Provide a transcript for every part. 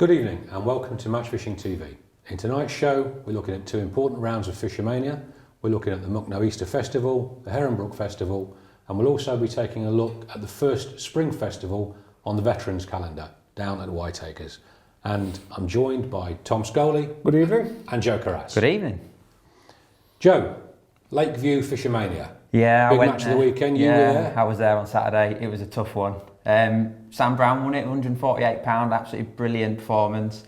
Good evening and welcome to Match Fishing TV. In tonight's show we're looking at two important rounds of Fishomania. We're looking at the Mucknow Easter Festival, the Heren Brook Festival, and we'll also be taking a look at the first Spring Festival on the Veterans calendar down at Whiteacres. And I'm joined by Tom Scully. Good evening. And Joe Carras. Good evening. Joe, Lakeview Fishomania. Yeah, Big I went match there. of the weekend, you were there? I was there on Saturday. It was a tough one. Sam Brown won it, £148, absolutely brilliant performance,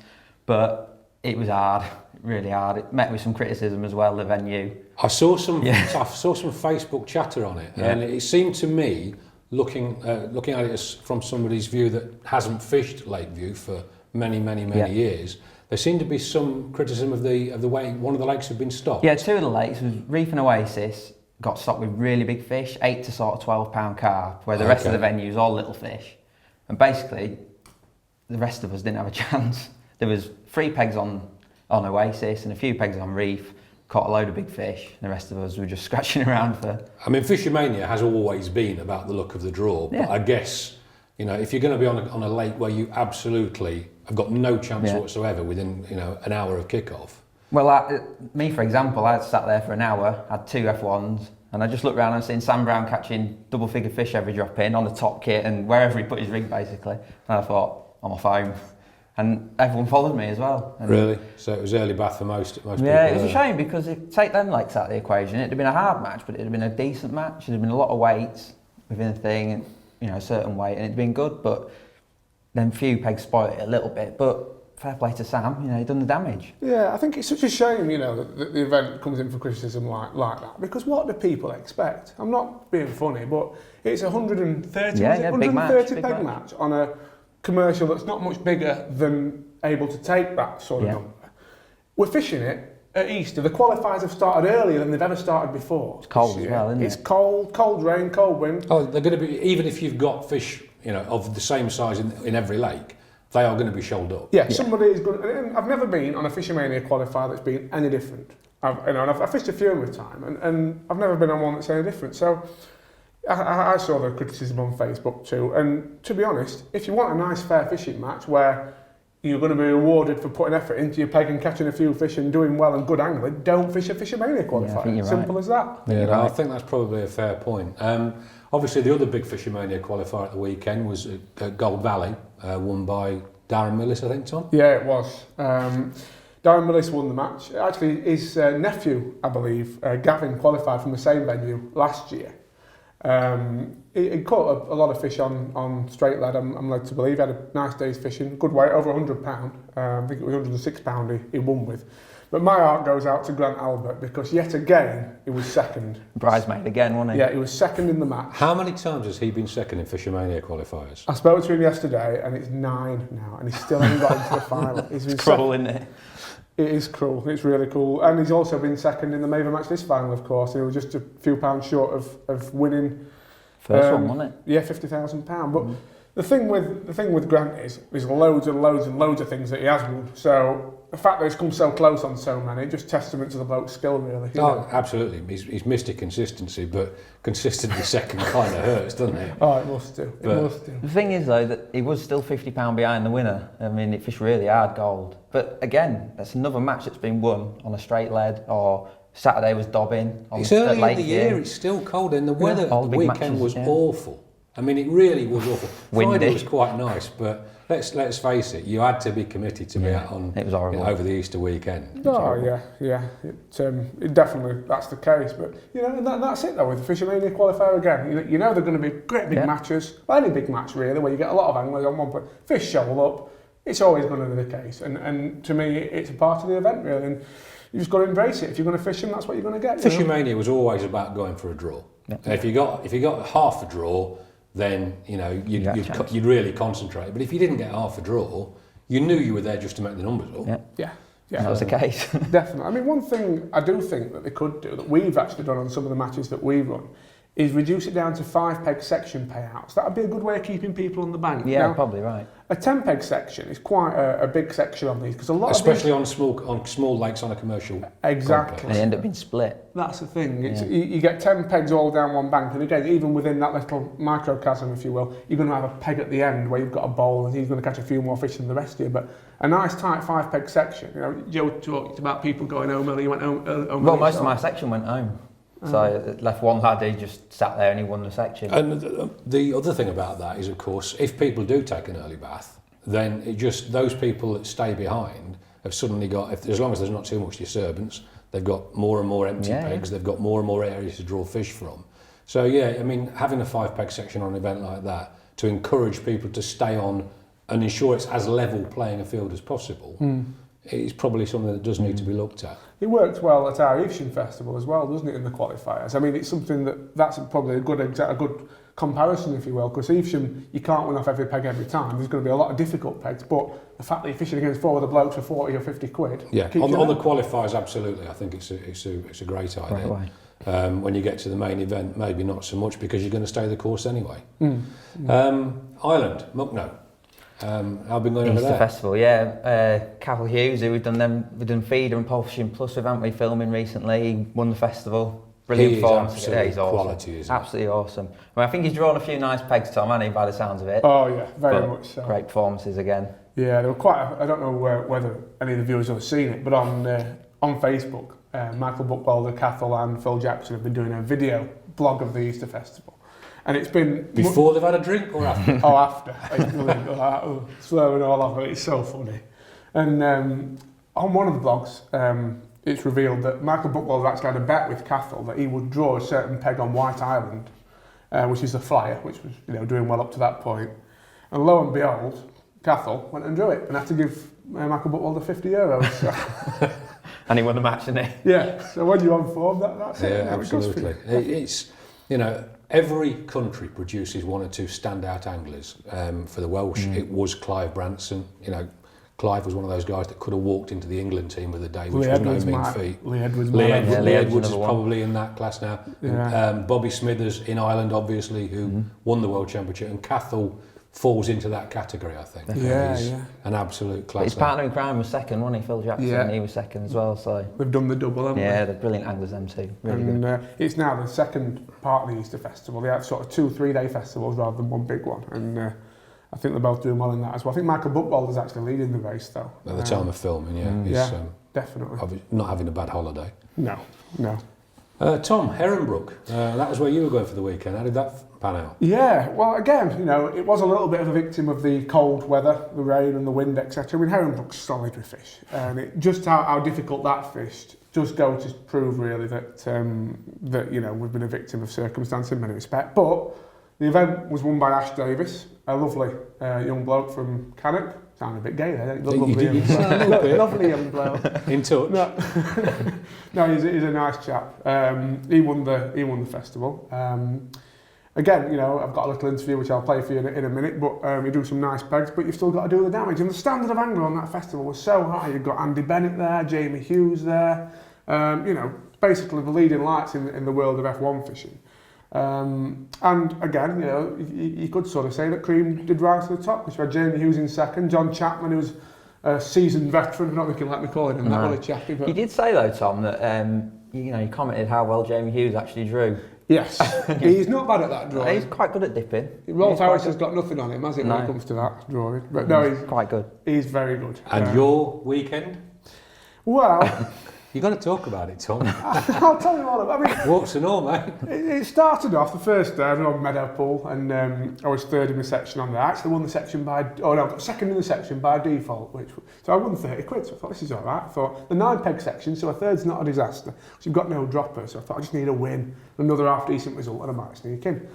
but it was hard, really hard. It met with some criticism as well, the venue. I saw some Facebook chatter on it, and it seemed to me, looking at it as from somebody's view that hasn't fished Lakeview for many years, there seemed to be some criticism of the way one of the lakes had been stocked. Yeah, two of the lakes was Reef and Oasis got stocked with really big fish, 8 to sort of 12 pound carp, where the rest of the venue is all little fish. And basically, the rest of us didn't have a chance. There was 3 pegs on Oasis and a few pegs on Reef, caught a load of big fish. The rest of us were just scratching around for... I mean, Fishomania has always been about the look of the draw, but I guess, you know, if you're going to be on a lake where you absolutely have got no chance whatsoever within, you know, an hour of kick-off. Well, me, for example, I sat there for an hour, had 2 F1s, and I just looked around and seen Sam Brown catching double-figure fish every drop in on the top kit and wherever he put his rig, basically. And I thought, I'm off home. And everyone followed me as well. And really? So it was early bath for most people? Yeah, it was a shame because take them lakes out of the equation, it'd have been a hard match, but it'd have been a decent match. There'd have been a lot of weights within a thing, and, you know, a certain weight, and it'd been good, but then few pegs spoiled it a little bit. But fair play to Sam, you know, he done the damage. Yeah, I think it's such a shame, you know, that the event comes in for criticism like that, because what do people expect? I'm not being funny, but it's 130 peg match on a commercial that's not much bigger than able to take that sort of number. We're fishing it at Easter. The qualifiers have started earlier than they've ever started before. It's cold as well, isn't it? It's cold rain, cold wind. Oh, they're going to be, even if you've got fish, you know, of the same size in every lake, they are going to be shoaled up. Yeah, somebody is going to, and I've never been on a Fishomania qualifier that's been any different. I've fished a few in my time, and I've never been on one that's any different. So I saw the criticism on Facebook too, and to be honest, if you want a nice fair fishing match where you're going to be rewarded for putting effort into your peg and catching a few fish and doing well and good angling, don't fish a Fishomania qualifier. Yeah, Simple as that. Yeah, I think that's probably a fair point. Obviously, the other big Fishomania qualifier at the weekend was at Gold Valley, won by Darren Millis, I think, Tom? Yeah, it was. Darren Millis won the match. Actually, his nephew, I believe, Gavin, qualified from the same venue last year. He caught a lot of fish on straight lead, I'm led to believe. He had a nice day's fishing, good weight, over £100. I think it was £106 he won with. But my heart goes out to Grant Albert because yet again he was second. Bridesmaid again, wasn't he? Yeah, he was second in the match. How many times has he been second in Fishomania qualifiers? I spoke to him yesterday and it's 9 now and he still hasn't got into the final. It's cruel, isn't it? It is cruel, it's really cool. And he's also been second in the Maven Match this final, of course. He was just a few pounds short of winning. First one, wasn't it? Yeah, £50,000. But the thing with Grant is there's loads and loads and loads of things that he has won. So the fact that he's come so close on so many, just testament to the bloke's skill, really. Oh, absolutely. He's missed a consistency, but consistently second kind of hurts, doesn't it? Oh, it must do. The thing is, though, that he was still £50 behind the winner. I mean, it fished really hard gold. But again, that's another match that's been won on a straight lead, or Saturday was dobbing. It's early in the year, it's still cold, and the weather at the weekend was awful. I mean, it really was awful. Friday was quite nice, but let's face it, you had to be committed to be out on it was horrible. You know, over the Easter weekend. Oh yeah. It definitely that's the case. But you know, that's it though with the Fishomania qualifier again. You know they're going to be great big matches. Well, any big match really, where you get a lot of anglers on one point. Fish shovel up. It's always going to be the case, and to me, it's a part of the event really. And you just got to embrace it. If you're going to fish them, that's what you're going to get. Fishomania was always about going for a draw. Yeah. And if you got half a draw, then you know you'd really concentrate. But if you didn't get half a draw, you knew you were there just to make the numbers up. Yeah. That was the case. Definitely. I mean, one thing I do think that they could do that we've actually done on some of the matches that we run is reduce it down to 5 peg section payouts. That would be a good way of keeping people on the bank. Yeah, now, probably right. A 10 peg section is quite a big section on these because a lot especially of these, on small lakes on a commercial exactly. complex. And they end up being split. That's the thing. It's, Yeah. you get 10 pegs all down one bank, and again, even within that little microcosm, if you will, you're going to have a peg at the end where you've got a bowl, and he's going to catch a few more fish than the rest of you. But a nice tight 5 peg section. You know, Joe talked about people going home early. You went home. Well, most of my section went home. So I left one lad who just sat there and he won the section. And the other thing about that is, of course, if people do take an early bath, then it just those people that stay behind have suddenly got, as long as there's not too much disturbance, they've got more and more empty pegs, they've got more and more areas to draw fish from. So yeah, I mean, having a 5 peg section on an event like that to encourage people to stay on and ensure it's as level playing a field as possible is probably something that does need to be looked at. It worked well at our Evesham Festival as well, doesn't it, in the qualifiers? I mean, it's something that's probably a good comparison, if you will, because Evesham, you can't win off every peg every time. There's going to be a lot of difficult pegs, but the fact that you're fishing against 4 other blokes for 40 or 50 quid... Yeah, on the qualifiers, absolutely. I think it's a great idea. Right. When you get to the main event, maybe not so much because you're going to stay the course anyway. Ireland, Mucknow. I've been going over there. Festival, yeah. Cathal Hughes, who we've done Feeder and Pole Fishing Plus with, haven't we, filming recently. He won the festival. Brilliant form. Yeah, he's awesome. Quality, isn't absolutely awesome. I mean, I think he's drawn a few nice pegs, Tom, hasn't he, by the sounds of it? Oh yeah, very much so. Great performances again. Yeah, there were quite. I don't know whether any of the viewers have seen it, but on Facebook, Michael Buckwalder, Cathal, and Phil Jackson have been doing a video blog of the Easter Festival. And it's been... Before they've had a drink or after? Oh, after. It's brilliant. Slurring all off it. It's so funny. And on one of the blogs, it's revealed that Michael Buckwalder actually had a bet with Cathal that he would draw a certain peg on White Island, which is the flyer, which was doing well up to that point. And lo and behold, Cathal went and drew it and had to give Michael Buckwalder €50. So. And he won the match, didn't he? Yeah. So when you're on form, that's it. Yeah, absolutely. It's, every country produces one or two standout anglers. For the Welsh, it was Clive Branson. Clive was one of those guys that could have walked into the England team with a day, which was no mean feat. Lee Edwards is probably in that class now. Yeah. Bobby Smithers in Ireland, obviously, who won the World Championship, and Cathal falls into that category, I think. Yeah. An absolute class. His partner in crime was second, wasn't he? Phil Jackson. Yeah. He was second as well. So we've done the double, haven't we? Yeah, they're brilliant anglers, them too. Really good. It's now the second part of the Easter Festival. They have sort of 2-3 day festivals rather than one big one, and I think they're both doing well in that as well. I think Michael Buckwalder's actually leading the race though. At the time of filming, yeah, definitely. Not having a bad holiday. No. Tom, Heren Brook, that was where you were going for the weekend. How did that pan out? Yeah, well, again, it was a little bit of a victim of the cold weather, the rain and the wind, etc. I mean, Heren Brook's solid with fish, and just how difficult that fished just go to prove really that we've been a victim of circumstance in many respects. But the event was won by Ash Davis, a lovely young bloke from Cannock. Sounded a bit gay there. Lovely young bloke. In touch. No, he's a nice chap. He won the festival. Again, I've got a little interview which I'll play for you in a minute, but you do some nice pegs, but you've still got to do the damage. And the standard of angler on that festival was so high. You've got Andy Bennett there, Jamie Hughes there, basically the leading lights in the world of F1 fishing. And again, you could sort of say that Cream did rise to the top, because we had Jamie Hughes in second, John Chapman, who's a seasoned veteran, I don't think you can let me call him that one, a chappy. But... You did say though, Tom, that you commented how well Jamie Hughes actually drew. Yes, he's not bad at that drawing. He's quite good at dipping. Rolf Harris has got nothing on him, has it, when it comes to that drawing? But no, he's quite good. He's very good. And your weekend? Well... You've got to talk about it, Tom. I'll tell you all about it. What's and all, mate? It started off the first day, I was on Meadow Pool, and I was third in the section on there. I actually won the section got second in the section by default, so I won 30 quid, so I thought, this is all right. I thought, the 9 peg section, so a third's not a disaster, because you've got no dropper, so I thought, I just need a win, another half-decent result, and I might sneak in.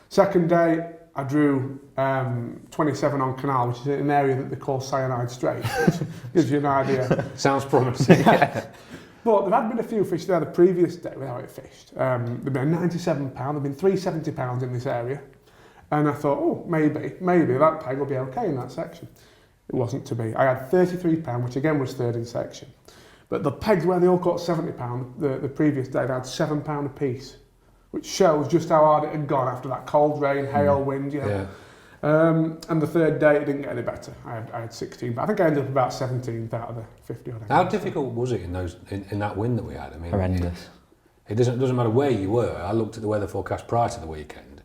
Second day, I drew 27 on Canal, which is an area that they call Cyanide Strait, which gives you an idea. Sounds promising. Yeah. But there had been a few fish there the previous day without it fished. There'd been a £97, there'd been 3 £70 in this area. And I thought, oh, maybe that peg will be okay in that section. It wasn't to be. I had £33, which again was third in section. But the pegs where they all caught £70, the previous day, they had £7 a piece, which shows just how hard it had gone after that cold rain, hail, wind, you know. Yeah. And the third day, it didn't get any better. I had 16, but I think I ended up about 17th out of the 50. How difficult was it in that wind that we had? I mean, Horrendous. It doesn't matter where you were. I looked at the weather forecast prior to the weekend,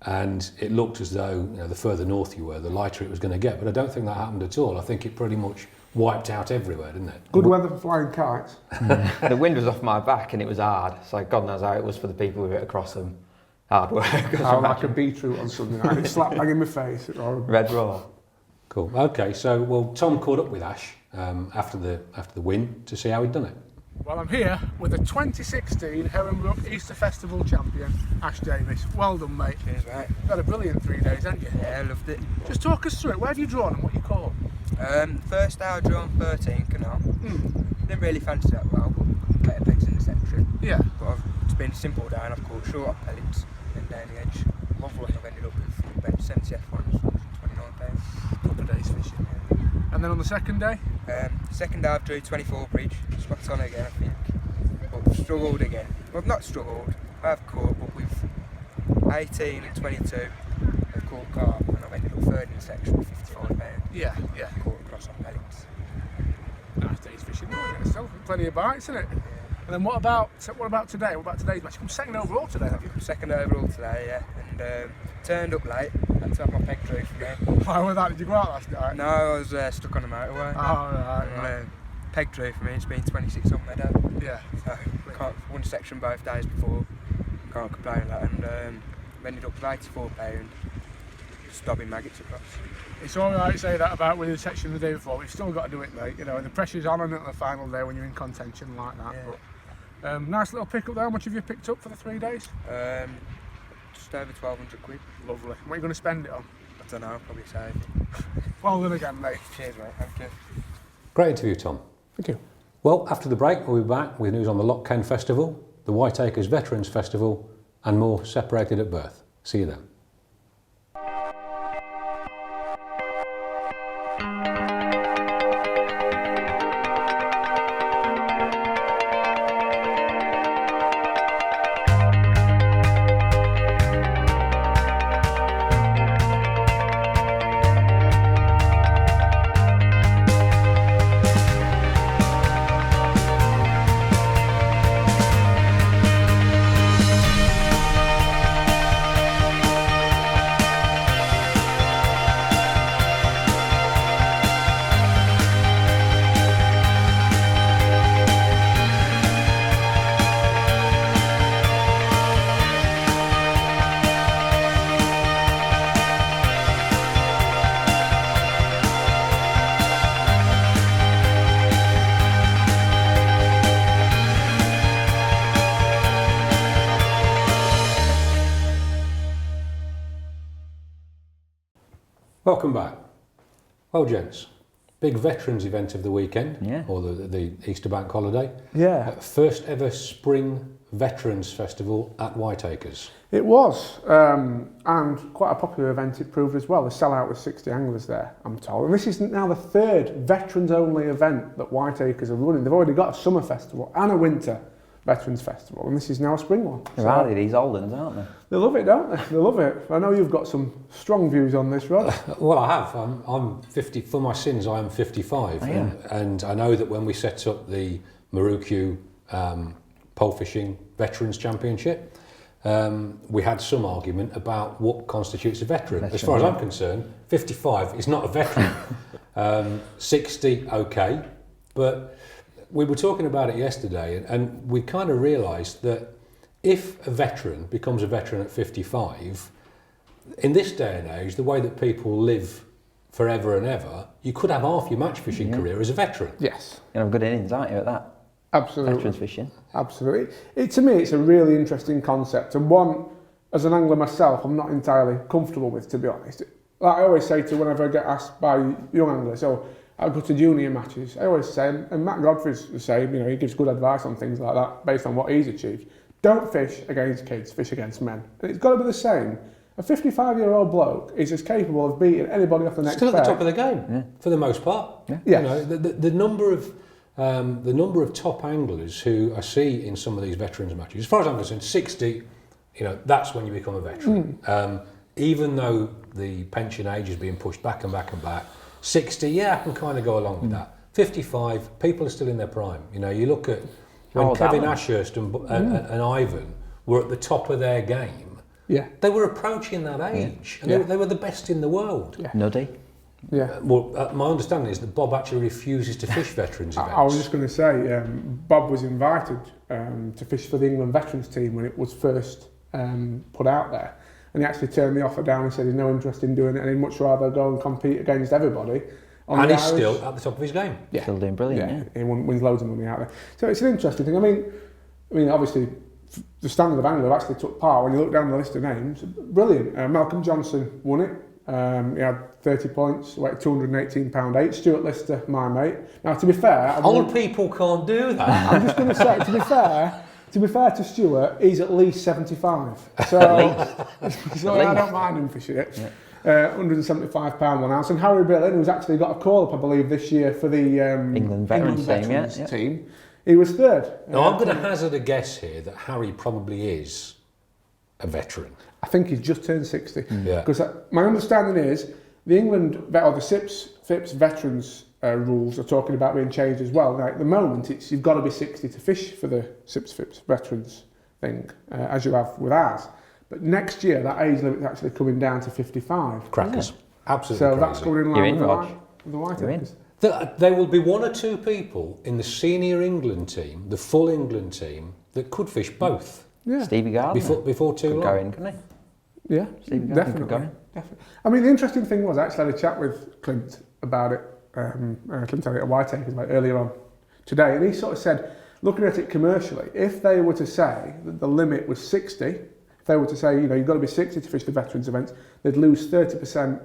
and it looked as though the further north you were, the lighter it was going to get. But I don't think that happened at all. I think it pretty much wiped out everywhere, didn't it? Good weather for flying kites. The wind was off my back and it was hard, so God knows how it was for the people with it across them. Hard work. How like a beetroot on Sunday night. It slapped bang in my face. It was horrible. Red raw. Cool. Okay, so Tom caught up with Ash after the win to see how he'd done it. Well, I'm here with the 2016 Heren Brook Easter Festival champion, Ash Davis. Well done, mate. Cheers, mate. You've had a brilliant 3 days, haven't you? Yeah, I loved it. Just talk us through it. Where have you drawn and what you caught? First day I drew on 13 canal. Didn't really fancy that well. Better pegs in the section. Yeah. But it's been a simple day and I've caught short up pellets and down the edge. Lovely. I've ended up with bench 70 F1s, 29 pounds. Couple of days fishing. And then on the second day? Second day I've drew 24 bridge. Spot on again, I think. But struggled again. Well, not struggled. I've caught, but with 18 and 22, I've caught carp and I've ended up third in the section with 55 pounds. Yeah. Caught across on pellets. Nice days fishing. Still plenty of bites, isn't it? And then what about today? What about today's match? You come second overall today, have you? Second overall today, yeah. And turned up late. Had to have my peg drew from there. Why was that? Did you go out last night? No, I was stuck on the motorway. Oh, right. And, peg drew for me. It's been 26 on meadow. Yeah. So can't won section both days before. Can't complain with that. And ended up with 84 pound. Just dobbing maggots across. It's all right to say that about winning the section the day before. We've still got to do it, mate. You know, the pressure's on at the final day when you're in contention like that. Yeah. But, nice little pick up there. How much have you picked up for the 3 days? Just over 1,200 quid. Lovely. What are you going to spend it on? I don't know, probably save. Well done again, mate. Cheers, mate. Thank you. Great interview, Tom. Thank you. Well, after the break, we'll be back with news on the Loch Ken Festival, the Whiteacres Veterans Festival, and more separated at birth. See you then. Welcome back. Well, gents, big veterans event of the weekend, Yeah. or the Easter bank holiday. Yeah. First ever spring veterans festival at Whiteacres. It was, and quite a popular event it proved as well. The sellout was 60 anglers there, I'm told. And this is now the third veterans-only event that Whiteacres are running. They've already got a summer festival and a winter veterans festival, and this is now a spring one. They're hardy, these old ones, aren't they? They love it, don't they? They love it. I know you've got some strong views on this, Rod. Well, I have. I'm 50. For my sins, I am 55, Oh, yeah. and I know that when we set up the Maruku pole fishing veterans championship, we had some argument about what constitutes a veteran. As far as I'm concerned, 55 is not a veteran. 60, okay, but we were talking about it yesterday, and we kind of realised that if a veteran becomes a veteran at 55, in this day and age, the way that people live forever and ever, you could have half your match fishing career as a veteran. Yes. You have good innings, aren't you, at that? Absolutely. Veterans fishing. Absolutely. To me, it's a really interesting concept, and one, as an angler myself, I'm not entirely comfortable with, to be honest. Like I always say to whenever I get asked by young anglers, I go to junior matches, I always say, and Matt Godfrey's the same, he gives good advice on things like that based on what he's achieved. Don't fish against kids, fish against men. And it's got to be the same. A 55-year-old bloke is as capable of beating anybody off the next Still at the pair. top of the game, for the most part. Yeah. Yes. You know, the number of top anglers who I see in some of these veterans matches, as far as I'm concerned, 60, that's when you become a veteran. Even though the pension age is being pushed back and back and back, 60, yeah, I can kind of go along with that. 55, people are still in their prime. You look at when Kevin Ashurst and Ivan were at the top of their game. Yeah. They were approaching that age, and they were the best in the world. Yeah. Nuddy. Yeah. Well, my understanding is that Bob actually refuses to fish veterans events. I was just going to say, Bob was invited to fish for the England veterans team when it was first put out there. And he actually turned the offer down and said he's no interest in doing it and he'd much rather go and compete against everybody. And he's still at the top of his game. Yeah. Still doing brilliant, He wins loads of money out there. So it's an interesting thing. I mean, obviously, the Standard of Anglia actually took part. When you look down the list of names, brilliant. Malcolm Johnson won it. He had 30 points, weighed £218.8. Stuart Lister, my mate. Now, to be fair... Old people can't do that. I'm just going to say, to be fair to Stuart, he's at least 75. So, I don't mind him for shit. Yeah. £175 1 ounce. And Harry Billen, who's actually got a call-up, I believe, this year for the England veterans team, he was third. Now, I'm going to hazard a guess here that Harry probably is a veteran. I think he's just turned 60. Yeah. Because my understanding is the England, or the FIPS veterans rules are talking about being changed as well. Now, at the moment, you've got to be 60 to fish for the FIPS veterans thing, as you have with ours. But next year, that age limit's actually coming down to 55. Crackers. Yeah. Absolutely so crazy. That's going in line with the white acres. There will be one or two people in the senior England team, the full England team, that could fish both. Yeah. Stevie Gardner. Before too long. Could go in, couldn't he? Yeah, Stevie Gardner definitely. could go in. Definitely. I mean, the interesting thing was I actually had a chat with Clint about it. Clint had it at White Acres earlier on today, and he sort of said, looking at it commercially, if they were to say that the limit was 60, if they were to say, you've got to be 60 to fish the veterans events, they'd lose 30%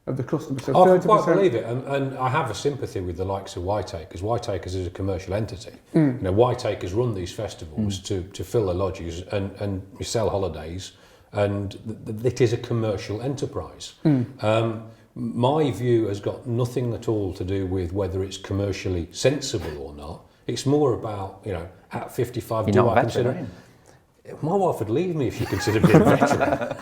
of the customers. So I 30%. quite believe it, and I have a sympathy with the likes of White Acres. White Acres is a commercial entity. White Acres run these festivals to fill the lodges and sell holidays, and it is a commercial enterprise. My view has got nothing at all to do with whether it's commercially sensible or not. It's more about, at 55, You're do not I a veteran, consider... My wife would leave me if she considered being a veteran.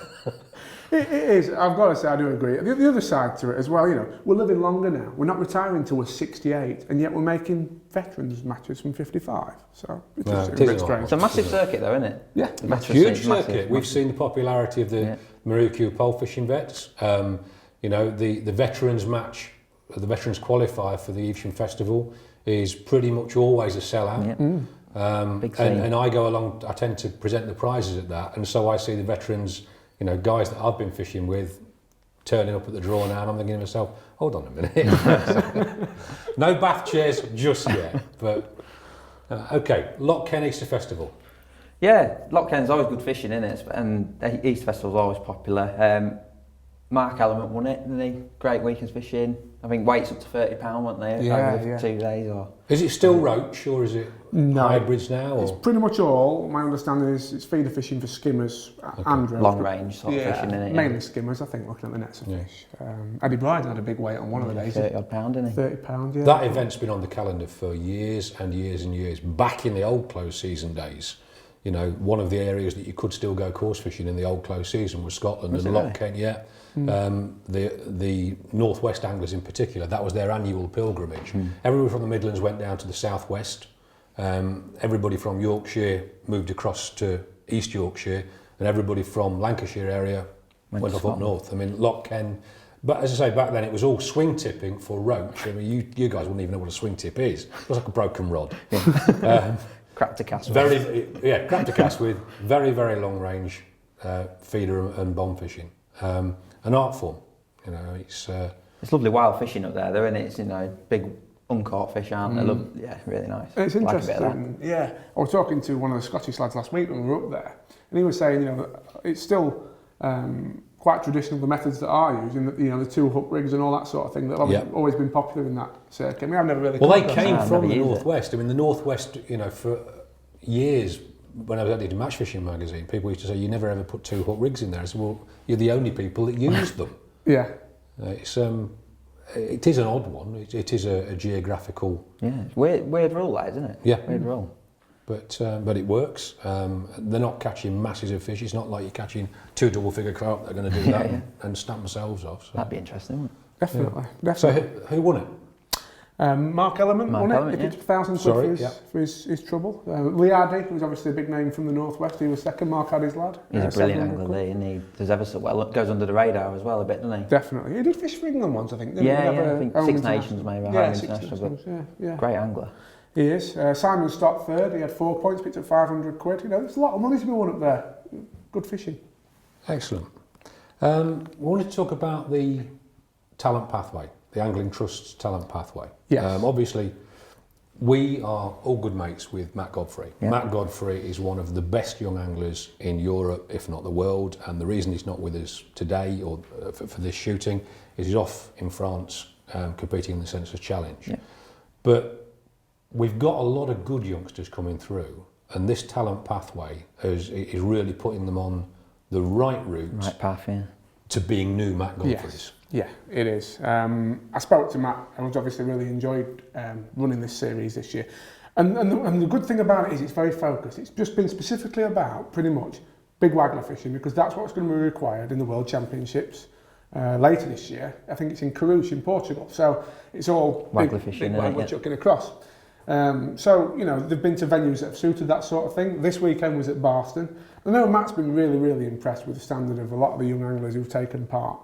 It is. I've got to say, I do agree. The other side to it as well, we're living longer now. We're not retiring until we're 68, and yet we're making veterans matches from 55. So it's a bit strange. It's a massive circuit, though, isn't it? Yeah, huge circuit. We've seen the popularity of the Maruku pole fishing vets. The veterans match, the veterans qualifier for the Evesham Festival is pretty much always a sellout. Yeah. And I go along. I tend to present the prizes at that, and so I see the veterans. Guys that I've been fishing with turning up at the draw now, and I'm thinking to myself, hold on a minute. No bath chairs just yet, but okay, Loch Ken Easter Festival. Yeah, Loch Ken's always good fishing, isn't it? And the Easter Festival's always popular. Mark Element won it, didn't he? Great weekends fishing. I think weights up to £30, weren't they? Over 2 days. Or is it still roach or is it hybrids now? Or? It's pretty much all. My understanding is it's feeder fishing for skimmers and roach. Long range sort of fishing, isn't it? Mainly skimmers, I think, looking at the nets of fish. Eddie Bryden had a big weight on one of the days. £30 didn't he? £30, yeah. That event's been on the calendar for years and years and years. Back in the old close season days, one of the areas that you could still go coarse fishing in the old close season was Scotland and Loch Ken, the northwest anglers in particular, that was their annual pilgrimage. Everybody from the Midlands went down to the southwest. Everybody from Yorkshire moved across to East Yorkshire, and everybody from Lancashire area went up north. I mean, Loch Ken. But as I say, back then it was all swing tipping for roach. I mean, you guys wouldn't even know what a swing tip is. It was like a broken rod. Crap to cast with. Crap to cast with. Very, very long range feeder and bomb fishing. An art form, it's lovely wild fishing up there, though, isn't it? It's big uncaught fish, aren't they? Really nice. And it's interesting. Like a bit of that. I was talking to one of the Scottish lads last week when we were up there, and he was saying, it's still quite traditional, the methods that are used, the 2 hook rigs and all that sort of thing that have always been popular in that circuit. I mean, I've never really. Well, they came from the northwest. I mean, the northwest, for years. When I was editing Match Fishing magazine, people used to say, you never ever put 2 hook rigs in there. I said, well, you're the only people that use them. Yeah. It is an odd one. It is a geographical... Yeah, it's weird rule, that, isn't it? Yeah. Weird rule. but it works. They're not catching masses of fish. It's not like you're catching 2 double-figure carp. They're going to do that and snap themselves off. So. That'd be interesting, wouldn't it? Definitely. So who won it? Mark Ellerman won it. He picked £1,000 for his trouble. Lee Hardy, who's obviously a big name from the northwest, he was second. Mark Hardy's lad. He's a brilliant angler, Lee, and he does ever so well. Goes under the radar as well a bit, doesn't he? Definitely. He did fish for England once, I think. Didn't he? I think Six Nations maybe. Yeah, Six Nations. Yeah. Great angler. He is. Simon Stott third. He had 4 points, picked up £500. You know, there's a lot of money to be won up there. Good fishing. Excellent. We wanted to talk about the talent pathway, the Angling Trust's talent pathway. Yes. Obviously, we are all good mates with Matt Godfrey. Yeah. Matt Godfrey is one of the best young anglers in Europe, if not the world, and the reason he's not with us today or for this shooting is he's off in France competing in the Census Challenge. Yeah. But we've got a lot of good youngsters coming through, and this talent pathway is really putting them on the right route Path, yeah. to being new Matt Godfreys. Yeah, it is. I spoke to Matt. I was obviously really enjoyed running this series this year. And the good thing about it is it's very focused. It's just been specifically about pretty much big waggler fishing because that's what's going to be required in the World Championships later this year. I think it's in Coarse in Portugal. So it's all Waggler big, fishing, big waggler chucking across. So, you know, they've been to venues that have suited that sort of thing. This weekend was at Barston. I know Matt's been really, really impressed with the standard of a lot of the young anglers who've taken part.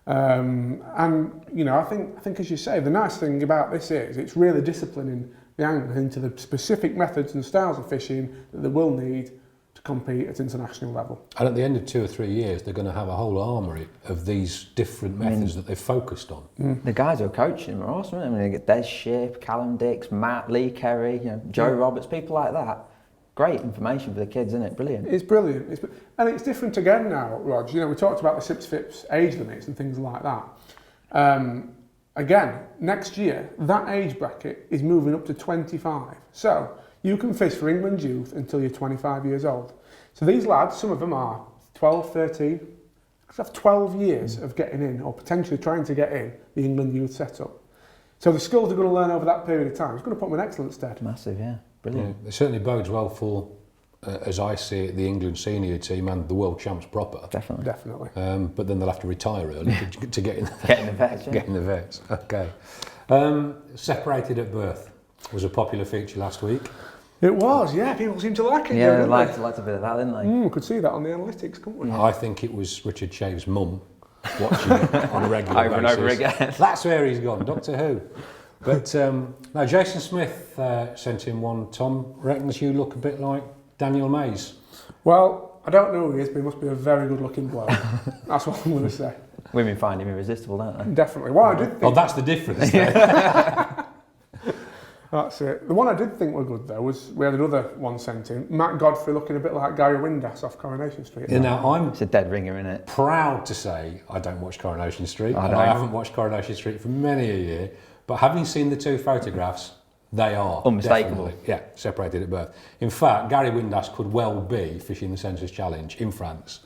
And, you know, I think as you say, the nice thing about this is it's really disciplining the anglers into the specific methods and styles of fishing that they will need to compete at international level. And at the end of 2 or 3 years, they're going to have a whole armoury of these different methods that they've focused on. The guys who are coaching them are awesome. I mean, they get Des Shipp, Callum Dix, Matt, Lee Kerry, you know, Joe Roberts, people like that. Great information for the kids, isn't it? Brilliant. It's brilliant. And it's different again now, Rog. You know, we talked about the SIPS FIPS age limits and things like that. Again, next year, that age bracket is moving up to 25. So you can fish for England youth until you're 25 years old. So these lads, some of them are 12, 13, have 12 years of getting in or potentially trying to get in the England youth setup. So the skills they're going to learn over that period of time is going to put them in excellent stead. Massive, yeah. Brilliant. Yeah, it certainly bodes well for, as I see it, the England senior team and the world champs proper. Definitely. But then they'll have to retire early to get in the Get in the vets, yeah. Get in the vets. Okay. Separated at birth was a popular feature last week. It was, yeah. People seem to like it. Yeah, didn't they liked a bit of that, didn't they? We could see that on the analytics, couldn't we? I think it was Richard Shave's mum watching it on a regular Over basis. and over again. That's where he's gone, Doctor Who. But no, Jason Smith sent in one. Tom reckons you look a bit like Daniel Mays. Well, I don't know who he is, but he must be a very good-looking bloke. That's what I'm going to say. Women find him irresistible, don't they? Definitely. What I did think... Oh, that's the difference. That's it. The one I did think were good, though, was we had another one sent in. Matt Godfrey looking a bit like Gary Windass off Coronation Street. Yeah, now, I'm It's a dead ringer, isn't it? proud to say I don't watch Coronation Street. I and don't. I haven't watched Coronation Street for many a year. But having seen the 2 photographs, they are Unmistakable. definitely, separated at birth. In fact, Gary Windass could well be fishing the Census Challenge in France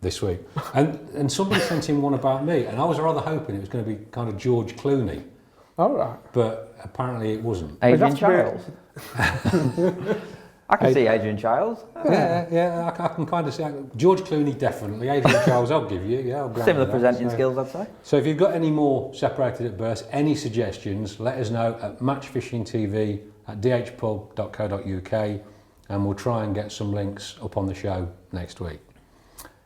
this week. And somebody sent in one about me, and I was rather hoping it was going to be kind of George Clooney, All right. but apparently it wasn't. Adrian It'd have Childs. I can see Adrian Childs. Yeah, I can kind of see George Clooney definitely. Adrian Charles, I'll give you. Yeah, I'll grant Similar you that. presenting skills, I'd say. So if you've got any more separated at birth, any suggestions, let us know at matchfishingtv@dhpub.co.uk and we'll try and get some links up on the show next week.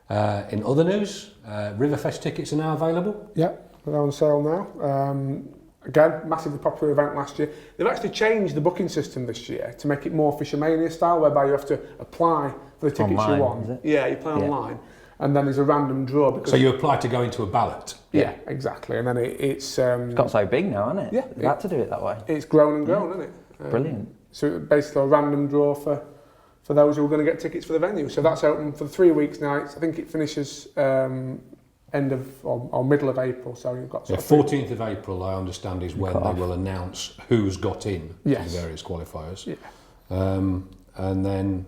In other news, Riverfest tickets are now available. Yeah, they're on sale now. Again, massively popular event last year. They've actually changed the booking system this year to make it more Fishomania style, whereby you have to apply for the tickets Online, you want. is it? Yeah, you apply online, and then there's a random draw. Because So you apply to go into a ballot. yeah, exactly, and then it's It's got so big now, hasn't it? Yeah. They've had to do it that way. it's grown and grown, isn't it? Brilliant. So basically a random draw for those who are going to get tickets for the venue. So that's open for 3 weeks now. I think it finishes end of or middle of April. So you've got Yeah, 14th of April, I understand, is when they will announce who's got in Yes. to the various qualifiers. Yeah. And then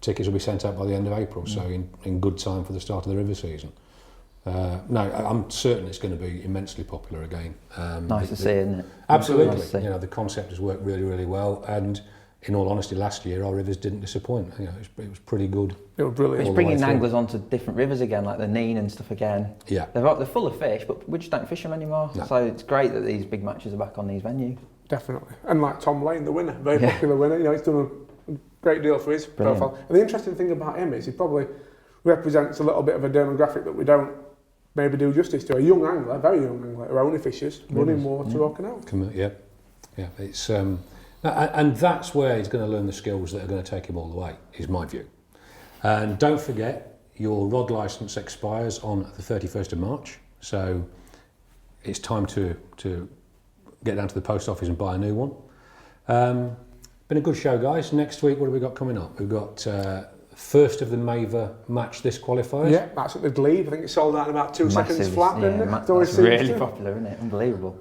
tickets will be sent out by the end of April, so in good time for the start of the river season. No, I'm certain it's going to be immensely popular again. Nice to see, isn't it? Absolutely. Nice to see. You know, the concept has worked really, really well, and in all honesty, last year our rivers didn't disappoint. You know, it was pretty good. They were brilliant. It's all the way bringing through. anglers onto different rivers again, like the Nene and stuff again. Yeah. They're full of fish, but we just don't fish them anymore. No. So it's great that these big matches are back on these venues. Definitely. And like Tom Lane, the winner, very Yeah. popular winner. You know, he's done a great deal for his Brilliant. profile. And the interesting thing about him is he probably represents a little bit of a demographic that we don't maybe do justice to. A young angler, very young angler, who only fishes, running water or canals. Yeah, it's and that's where he's going to learn the skills that are going to take him all the way, is my view. And don't forget, your rod licence expires on the 31st of March, so it's time to get down to the post office and buy a new one. Been a good show, guys. Next week, what have we got coming up? We've got first of the Maver match this qualifiers. Yeah, that's at the Glebe. I think it sold out in about 2 seconds Massive, flat, didn't it? It always That's seems really to. popular, isn't it? Unbelievable.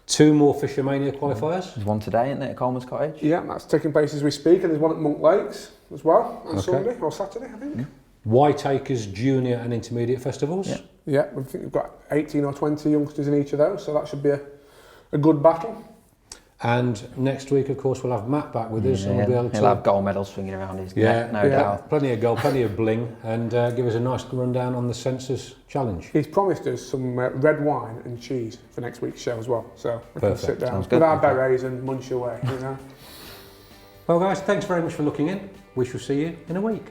2 more Fishomania qualifiers. There's one today, isn't it, at Coleman's Cottage? Yeah, that's taking place as we speak, and there's one at Monk Lakes as well on Okay. Sunday or Saturday, I think. Whiteacres Junior and Intermediate Festivals. Yeah. Yeah, I think we've got 18 or 20 youngsters in each of those, so that should be a good battle. And next week, of course, we'll have Matt back with us, and we'll be able to. He'll have gold medals swinging around his Yeah, neck, no doubt. plenty of gold, plenty of bling, and give us a nice rundown on the census challenge. He's promised us some red wine and cheese for next week's show as well, so we can Perfect. sit down Sounds good. with our berets and munch away, you know. Well, guys, thanks very much for looking in. We shall see you in a week.